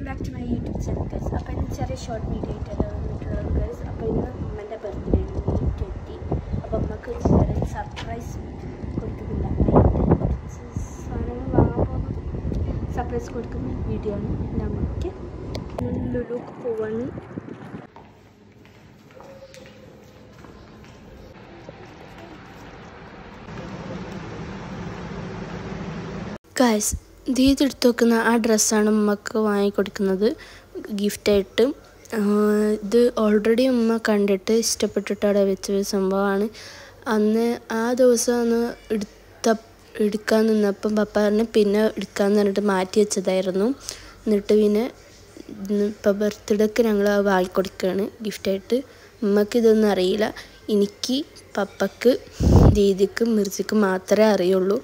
back to my YouTube channel, guys. അപ്പോൾ ഇന്ന് ചെറിയ ഷോർട്ട് വീഡിയോ ആയിട്ടല്ലോ വന്നിട്ടുള്ളത് ഗൈസ്. അപ്പോൾ ഇന്ന് അമ്മൻ്റെ ബർത്ത്ഡേ ആണ്, May 20. അപ്പോൾ അമ്മക്ക് ചെറിയ സർപ്രൈസ് കൊടുക്കുന്നില്ല, കുറച്ച് സാധനങ്ങൾ വാങ്ങാൻ പോകുന്നത് സർപ്രൈസ് കൊടുക്കുന്ന വീഡിയോ ആണ്. നമുക്ക് ലുലുക്ക് പോവാണ്. ഗൈസ്, ദീദ് എടുത്ത് വെക്കുന്ന ആ ഡ്രസ്സാണ് ഉമ്മക്ക് വാങ്ങിക്കൊടുക്കുന്നത് ഗിഫ്റ്റായിട്ട്. ഇത് ഓൾറെഡി ഉമ്മ കണ്ടിട്ട് ഇഷ്ടപ്പെട്ടിട്ട് അവിടെ വെച്ച സംഭവമാണ്. അന്ന് ആ ദിവസം ഒന്ന് എടുക്കാൻ നിന്നപ്പം പപ്പ പറഞ്ഞ് പിന്നെ എടുക്കാമെന്ന് പറഞ്ഞിട്ട് മാറ്റി വെച്ചതായിരുന്നു. എന്നിട്ട് പിന്നെ ഇപ്പോൾ ബർത്ത്ഡേക്ക് ഞങ്ങൾ വാങ്ങിക്കൊടുക്കുകയാണ് ഗിഫ്റ്റായിട്ട്. ഉമ്മക്ക് ഇതൊന്നും അറിയില്ല. എനിക്ക്, പപ്പക്ക്, ദീദിക്ക്, മിർജിക്ക് മാത്രമേ അറിയുള്ളൂ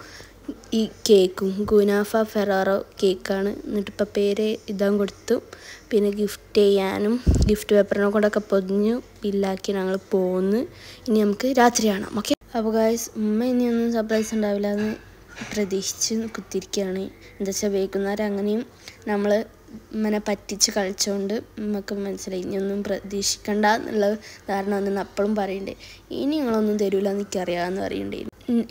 ഈ കേക്കും. ഗുനാഫ ഫെറാറോ കേക്കാണ്. എന്നിട്ടിപ്പോൾ പേര് ഇതാൻ കൊടുത്തു. പിന്നെ ഗിഫ്റ്റ് ചെയ്യാനും ഗിഫ്റ്റ് പേപ്പറിനെ കൊണ്ടൊക്കെ പൊതിഞ്ഞു ബില്ലാക്കി ഞങ്ങൾ പോകുന്നു. ഇനി നമുക്ക് രാത്രി കാണാം, ഓക്കെ? അപ്പോൾ ഗായ്സ്, ഉമ്മ ഇനിയൊന്നും സർപ്രൈസ് ഉണ്ടാവില്ല എന്ന് പ്രതീക്ഷിച്ച് കുത്തിരിക്കുകയാണ്. എന്താ വെച്ചാൽ വൈകുന്നേരം അങ്ങനെയും നമ്മൾ ഉമ്മനെ പറ്റിച്ച് കളിച്ചുകൊണ്ട് നമുക്ക് മനസ്സിലായി ഇനിയൊന്നും പ്രതീക്ഷിക്കണ്ട എന്നുള്ള ധാരണ ഒന്നും അപ്പോഴും പറയണ്ടേ. ഇനി നിങ്ങളൊന്നും തരൂല എനിക്കറിയാമെന്ന് പറയണ്ടേ.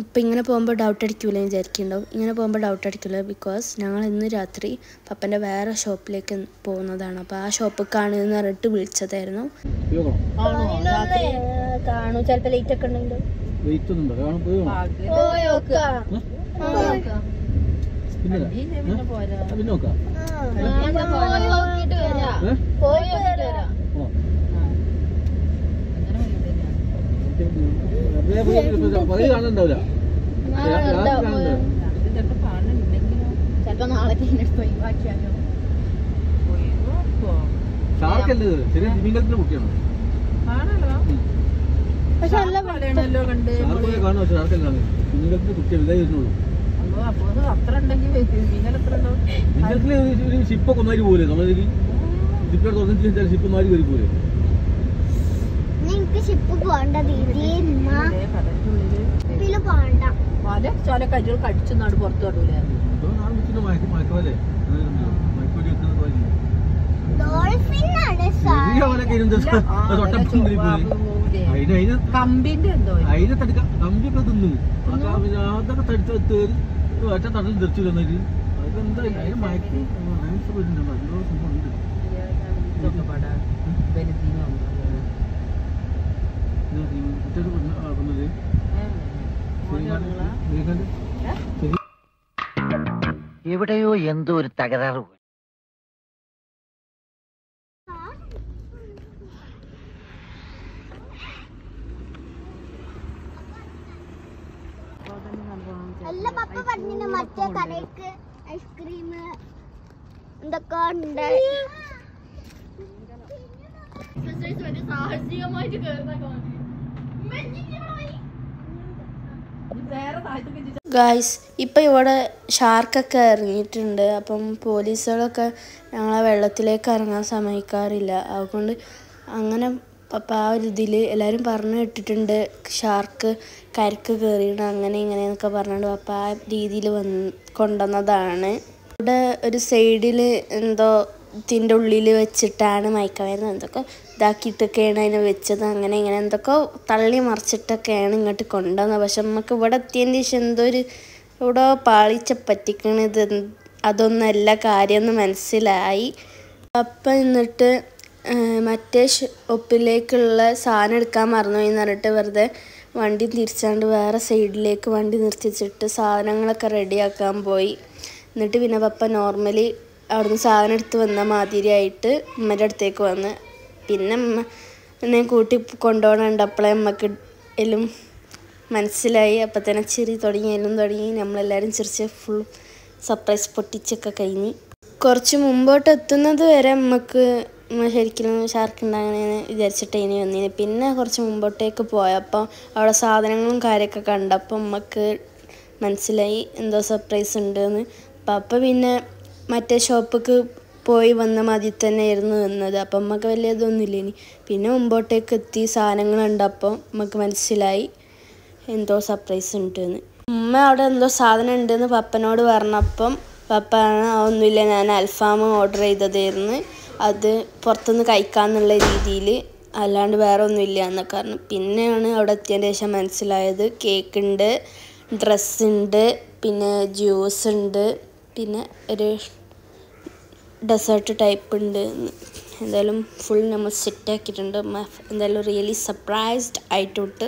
ഇപ്പം ഇങ്ങനെ പോകുമ്പോൾ ഡൗട്ട് അടിക്കില്ല വിചാരിക്കുന്നുണ്ടാവും. ഇങ്ങനെ പോകുമ്പോൾ ഡൗട്ട് അടിക്കില്ല, ബിക്കോസ് ഞങ്ങൾ ഇന്ന് രാത്രി പപ്പൻ്റെ വേറെ ഷോപ്പിലേക്ക് പോകുന്നതാണ്. അപ്പോൾ ആ ഷോപ്പ് കാണുമെന്ന് പറഞ്ഞിട്ട് വിളിച്ചതായിരുന്നു. കാണൂ, ചിലപ്പോൾ ലേറ്റ് ഒക്കെ ഉണ്ടെങ്കിൽ ഷിപ്പൊക്കെ മാരി പോലെ ഷിപ്പ് മാരി വരി പോലെ ഷിപ്പ് പോണ്ട കടിച്ചെന്നാണ് പുറത്തു കടൂലേ. കമ്പിന്റെ എന്തോ അതിനെ തടുക്ക കമ്പിയൊക്കെ തിന്നു അതൊക്കെ തടുത്ത് ഒറ്റ തടൽ തെറിച്ചു തന്നിട്ട് അതെന്താ അതിന് മയക്കി എവിടെയോ എന്തോ ഒരു തകരാറ്. അല്ല പപ്പ പറഞ്ഞിന് മറ്റേ കടയ്ക്ക് ഐസ്ക്രീം എന്തൊക്കെ ഉണ്ട്. ഗായ്സ്, ഇപ്പം ഇവിടെ ഷാർക്കൊക്കെ ഇറങ്ങിയിട്ടുണ്ട്. അപ്പം പോലീസുകളൊക്കെ ഞങ്ങളെ വെള്ളത്തിലേക്ക് ഇറങ്ങാൻ സമ്മതിക്കാറില്ല. അതുകൊണ്ട് അങ്ങനെ അപ്പം ആ ഒരു ഇതിൽ എല്ലാവരും പറഞ്ഞു കേട്ടിട്ടുണ്ട് ഷാർക്ക് കരക്ക് കയറിയിട്ട് അങ്ങനെ ഇങ്ങനെയെന്നൊക്കെ പറഞ്ഞിട്ട് അപ്പം ആ രീതിയിൽ കൊണ്ടുവന്നതാണ്. ഇവിടെ ഒരു സൈഡിൽ എന്തോ ഇതിൻ്റെ ഉള്ളിൽ വെച്ചിട്ടാണ് മയക്കമരുന്ന് എന്തൊക്കെ ഇതാക്കിയിട്ടൊക്കെയാണ് അതിനെ വെച്ചത്. അങ്ങനെ ഇങ്ങനെ എന്തൊക്കെ തള്ളി മറിച്ചിട്ടൊക്കെയാണ് ഇങ്ങോട്ട് കൊണ്ടുവന്നത്. പക്ഷെ നമുക്ക് ഇവിടെ എത്തിയതിന് ശേഷം എന്തോ ഒരു ഇവിടെ പാളിച്ച പറ്റിക്കണത് അതൊന്നല്ല കാര്യമെന്ന് മനസ്സിലായി. അപ്പം എന്നിട്ട് മറ്റേ ഷോപ്പിലേക്കുള്ള സാധനം എടുക്കാൻ മറന്നുപോയി എന്ന് പറഞ്ഞിട്ട് വെറുതെ വണ്ടി തിരിച്ചാണ്ട് വേറെ സൈഡിലേക്ക് വണ്ടി നിർത്തിച്ചിട്ട് സാധനങ്ങളൊക്കെ റെഡിയാക്കാൻ പോയി. എന്നിട്ട് പിന്നെ പപ്പ നോർമലി അവിടുന്ന് സാധനം എടുത്ത് വന്ന മാതിരിയായിട്ട് ഉമ്മൻ്റെ അടുത്തേക്ക് വന്ന് പിന്നെ എന്നെ കൂട്ടി കൊണ്ടുപോകണുണ്ടപ്പോഴേ നമുക്ക് എല്ലാം മനസ്സിലായി. അപ്പം തന്നെ ചിരി തുടങ്ങി നമ്മളെല്ലാവരും ചിരിച്ച് ഫുൾ സർപ്രൈസ് പൊട്ടിച്ചൊക്കെ കഴിഞ്ഞ് കുറച്ച് മുമ്പോട്ട് എത്തുന്നത് വരെ നമുക്ക് ശരിക്കും ഷാർക്ക് ഉണ്ടാകണമെന്ന് വിചാരിച്ചിട്ട് ഇനി വന്നിന്. പിന്നെ കുറച്ച് മുമ്പോട്ടേക്ക് പോയപ്പോൾ അവിടെ സാധനങ്ങളും കാര്യമൊക്കെ കണ്ടപ്പോൾ നമുക്ക് മനസ്സിലായി എന്തോ സർപ്രൈസ് ഉണ്ടെന്ന്. അപ്പം പിന്നെ മറ്റേ ഷോപ്പിക്ക് പോയി വന്ന മതി തന്നെയായിരുന്നു നിന്നത്. അപ്പം നമുക്ക് വലിയ ഇതൊന്നുമില്ല. ഇനി പിന്നെ മുമ്പോട്ടേക്ക് എത്തി സാധനങ്ങളുണ്ടപ്പോൾ നമുക്ക് മനസ്സിലായി എന്തോ സർപ്രൈസ് ഉണ്ടെന്ന്. ഉമ്മ അവിടെ എന്തോ സാധനം ഉണ്ടെന്ന് പപ്പനോട് പറഞ്ഞപ്പം പപ്പ ഒന്നുമില്ല, ഞാൻ അൽഫാം ഓർഡർ ചെയ്തതായിരുന്നു, അത് പുറത്തുനിന്ന് കഴിക്കാമെന്നുള്ള രീതിയിൽ, അല്ലാണ്ട് വേറെ ഒന്നുമില്ല എന്നൊക്കെ പറഞ്ഞു. പിന്നെയാണ് അവിടെ എത്തിയതിന് ശേഷം മനസ്സിലായത് കേക്ക് ഉണ്ട്, ഡ്രസ്സുണ്ട്, പിന്നെ ജ്യൂസ് ഉണ്ട്, പിന്നെ ഒരു ഡെസേർട്ട് ടൈപ്പ് ഉണ്ട്. എന്തായാലും ഫുൾ നമ്മൾ സെറ്റ് ആക്കിയിട്ടുണ്ട്. എന്തായാലും റിയലി സർപ്രൈസ്ഡ് ആയിട്ടുണ്ട്.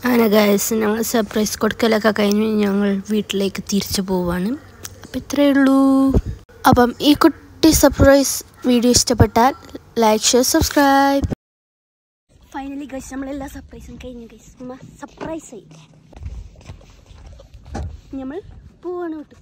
അങ്ങനെ ഗൈസ്, ഞങ്ങൾ സർപ്രൈസ് കൊടുക്കലൊക്കെ കഴിഞ്ഞ് ഞങ്ങൾ വീട്ടിലേക്ക് തിരിച്ചു പോവാണ്. അപ്പം ഇത്രയേ ഉള്ളൂ. അപ്പം ഈ കുട്ടി സർപ്രൈസ് വീഡിയോ ഇഷ്ടപ്പെട്ടാൽ like, share, subscribe. Finally guys, നമ്മളെല്ലാ സർപ്രൈസും കഴിഞ്ഞു ഗൈസ്. സർപ്രൈസ് ആയി നമ്മൾ പോവാണ് വീട്ടിൽ.